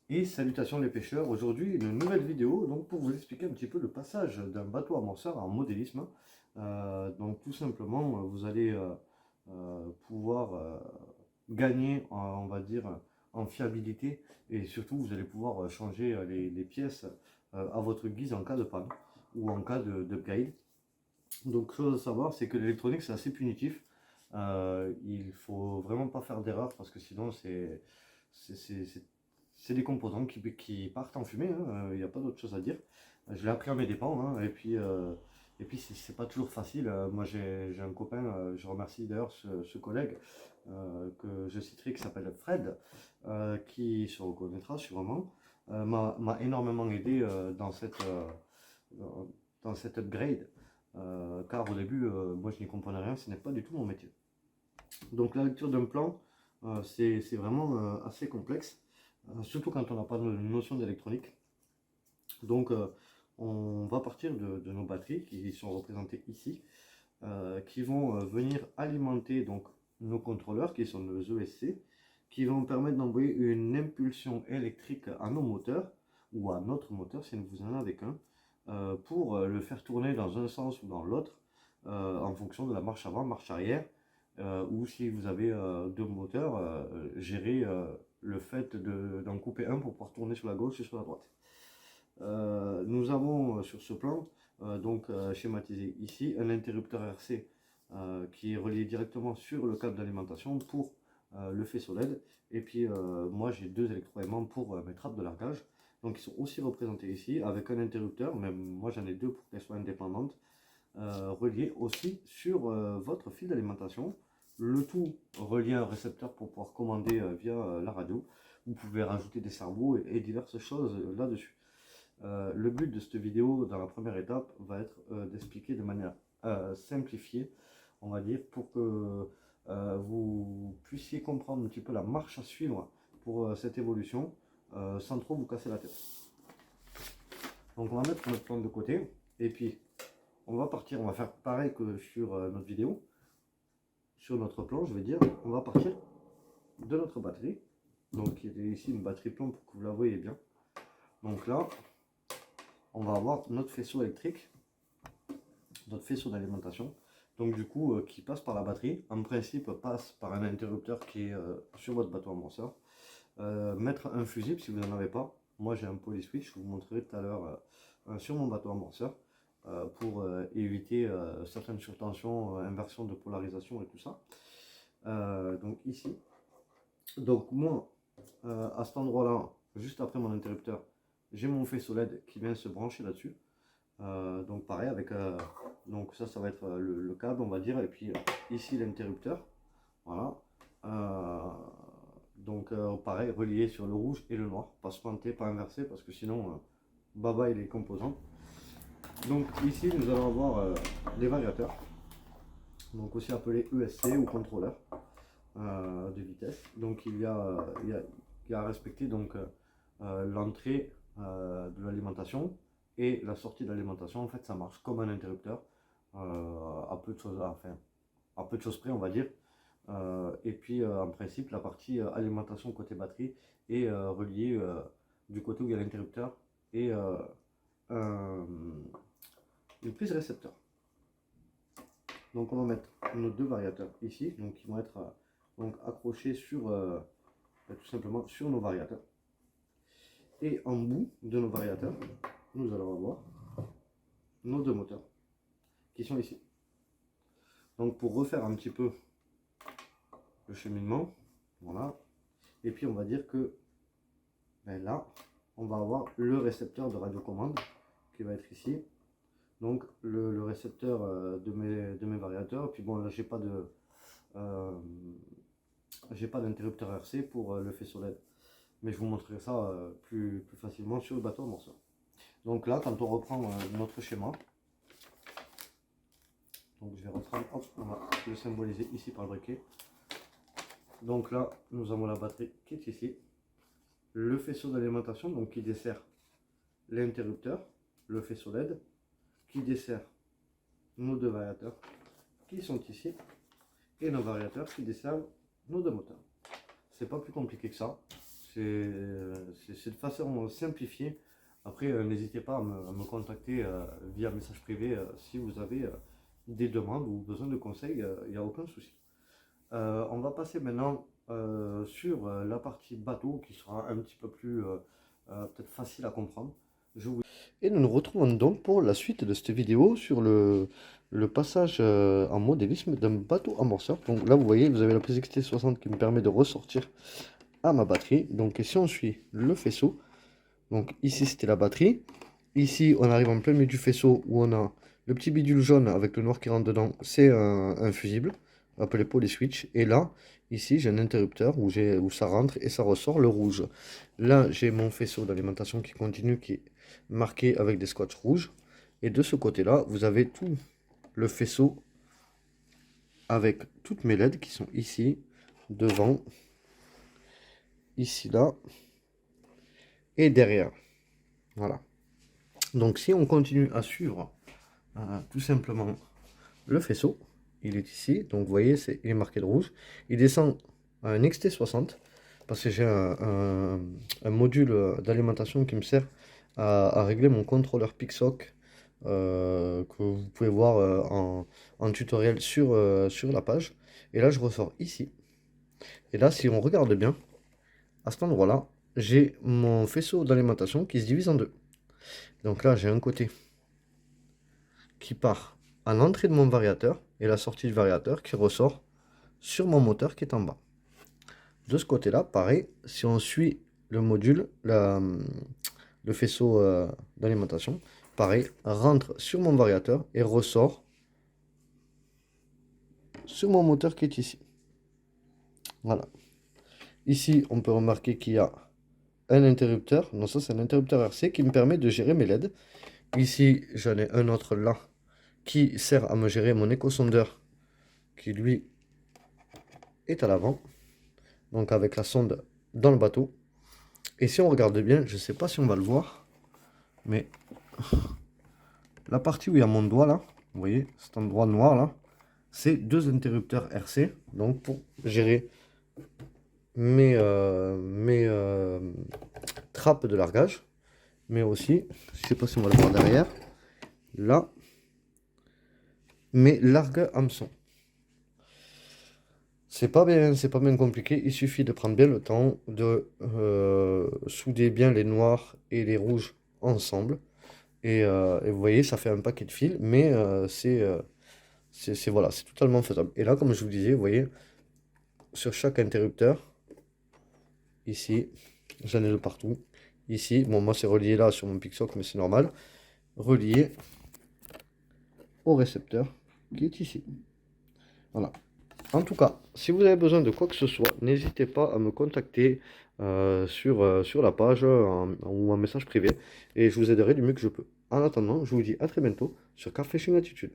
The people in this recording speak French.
Et salutations les pêcheurs, aujourd'hui une nouvelle vidéo donc pour vous expliquer un petit peu le passage d'un bateau amorceur en modélisme. Donc tout simplement vous allez pouvoir gagner on va dire en fiabilité et surtout vous allez pouvoir changer les pièces à votre guise en cas de panne ou en cas d'upgrade. Donc chose à savoir c'est que l'électronique c'est assez punitif. Il faut vraiment pas faire d'erreur parce que sinon c'est c'est- c'est des composants qui partent en fumée, hein, il n'y a pas d'autre chose à dire. Je l'ai appris à mes dépens, hein, et puis c'est pas toujours facile. Moi j'ai un copain, je remercie d'ailleurs ce collègue que je citerai qui s'appelle Fred, qui se reconnaîtra sûrement, m'a énormément aidé dans cette upgrade, car au début, moi je n'y comprenais rien, ce n'est pas du tout mon métier. Donc la lecture d'un plan, c'est vraiment assez complexe, surtout quand on n'a pas de notion d'électronique. Donc on va partir de nos batteries qui sont représentées ici, qui vont venir alimenter donc nos contrôleurs qui sont nos ESC, qui vont permettre d'envoyer une impulsion électrique à nos moteurs ou à notre moteur si vous en avez qu'un, pour le faire tourner dans un sens ou dans l'autre en fonction de la marche avant, marche arrière, ou si vous avez deux moteurs, gérer le fait d'en couper un pour pouvoir tourner sur la gauche et sur la droite. Nous avons sur ce plan, schématisé ici, un interrupteur RC qui est relié directement sur le câble d'alimentation pour le faisceau LED. Et puis moi j'ai deux électroaimants pour mes trappes de largage. Donc ils sont aussi représentés ici avec un interrupteur, même moi j'en ai deux pour qu'elles soient indépendantes, reliées aussi sur votre fil d'alimentation. Le tout relié à un récepteur pour pouvoir commander via la radio. Vous pouvez rajouter des cerveaux et diverses choses là-dessus. Le but de cette vidéo dans la première étape va être d'expliquer de manière simplifiée, on va dire, pour que vous puissiez comprendre un petit peu la marche à suivre pour cette évolution sans trop vous casser la tête. Donc on va mettre notre plan de côté et puis on va partir, on va faire pareil que sur notre vidéo, sur notre plan je vais dire, on va partir de notre batterie, donc il y a ici une batterie plomb pour que vous la voyez bien. Donc là on va avoir notre faisceau électrique, notre faisceau d'alimentation, donc du coup qui passe par la batterie, en principe passe par un interrupteur qui est sur votre bateau amorceur. Mettre un fusible si vous n'en avez pas, moi j'ai un poly switch, je vous montrerai tout à l'heure sur mon bateau amorceur, pour éviter certaines surtensions, inversion de polarisation et tout ça. Donc ici, donc moi à cet endroit là, juste après mon interrupteur, j'ai mon faisceau LED qui vient se brancher là-dessus. Donc pareil avec donc ça va être le câble on va dire, et puis ici l'interrupteur, voilà. Pareil relié sur le rouge et le noir, pas se planter, pas inverser parce que sinon bye bye les composants. Donc ici nous allons avoir des variateurs, donc aussi appelés ESC ou contrôleurs de vitesse. Donc il y a à respecter donc l'entrée de l'alimentation et la sortie de l'alimentation. En fait ça marche comme un interrupteur, à peu de choses, enfin à peu de choses près on va dire. Et puis en principe la partie alimentation côté batterie est reliée du côté où il y a l'interrupteur et un- une prise récepteur. Donc on va mettre nos deux variateurs ici, donc qui vont être donc accrochés sur tout simplement sur nos variateurs. Et en bout de nos variateurs, nous allons avoir nos deux moteurs qui sont ici. Donc pour refaire un petit peu le cheminement, voilà. Et puis on va dire que là, on va avoir le récepteur de radiocommande qui va être ici. Donc le récepteur de mes variateurs. Puis bon là j'ai pas d'interrupteur RC pour le faisceau LED. Mais je vous montrerai ça plus facilement sur le bateau amorceur. Donc là, quand on reprend notre schéma, donc je vais reprendre, hop, on va le symboliser ici par le briquet. Donc là, nous avons la batterie qui est ici, le faisceau d'alimentation donc qui dessert l'interrupteur, le faisceau LED, qui dessert nos deux variateurs qui sont ici, et nos variateurs qui desservent nos deux moteurs. C'est pas plus compliqué que ça, c'est de façon simplifiée. Après, n'hésitez pas à me contacter via message privé si vous avez des demandes ou besoin de conseils, il n'y a aucun souci. On va passer maintenant sur la partie bateau qui sera un petit peu plus peut-être facile à comprendre. Et nous nous retrouvons donc pour la suite de cette vidéo sur le passage en modélisme d'un bateau amorceur. Donc là vous voyez, vous avez la prise XT60 qui me permet de ressortir à ma batterie. Donc si on suit le faisceau, donc ici c'était la batterie, ici on arrive en plein milieu du faisceau où on a le petit bidule jaune avec le noir qui rentre dedans, c'est un fusible, appelé polyswitch, et là, ici j'ai un interrupteur où ça rentre et ça ressort le rouge. Là j'ai mon faisceau d'alimentation qui continue, qui est marqué avec des scotch rouges, et de ce côté là vous avez tout le faisceau avec toutes mes LED qui sont ici, devant, ici là, et derrière. Voilà. Donc si on continue à suivre tout simplement le faisceau, il est ici, donc vous voyez, il est marqué de rouge. Il descend à un XT60 parce que j'ai un module d'alimentation qui me sert à régler mon contrôleur PICSOC que vous pouvez voir en tutoriel sur la page. Et là je ressors ici, et là si on regarde bien, à cet endroit là j'ai mon faisceau d'alimentation qui se divise en deux. Donc là j'ai un côté qui part à l'entrée de mon variateur et la sortie du variateur qui ressort sur mon moteur qui est en bas. De ce côté là pareil, si on suit le module, le faisceau d'alimentation, pareil, rentre sur mon variateur et ressort sur mon moteur qui est ici. Voilà. Ici, on peut remarquer qu'il y a un interrupteur. Donc ça, c'est un interrupteur RC qui me permet de gérer mes LED. Ici, j'en ai un autre là qui sert à me gérer mon échosondeur qui, lui, est à l'avant. Donc avec la sonde dans le bateau. Et si on regarde bien, je ne sais pas si on va le voir, mais la partie où il y a mon doigt là, vous voyez, cet endroit noir là, c'est deux interrupteurs RC, donc pour gérer mes trappes de largage, mais aussi, je ne sais pas si on va le voir derrière, là, mes largues hameçons. C'est pas bien compliqué, il suffit de prendre bien le temps de souder bien les noirs et les rouges ensemble. Et vous voyez, ça fait un paquet de fils, mais voilà, c'est totalement faisable. Et là, comme je vous disais, vous voyez, sur chaque interrupteur, ici, j'en ai de partout. Ici, bon, moi c'est relié là sur mon PICSOC, mais c'est normal. Relié au récepteur qui est ici. Voilà. En tout cas, si vous avez besoin de quoi que ce soit, n'hésitez pas à me contacter sur la page ou un message privé et je vous aiderai du mieux que je peux. En attendant, je vous dis à très bientôt sur Car Fishing Attitude.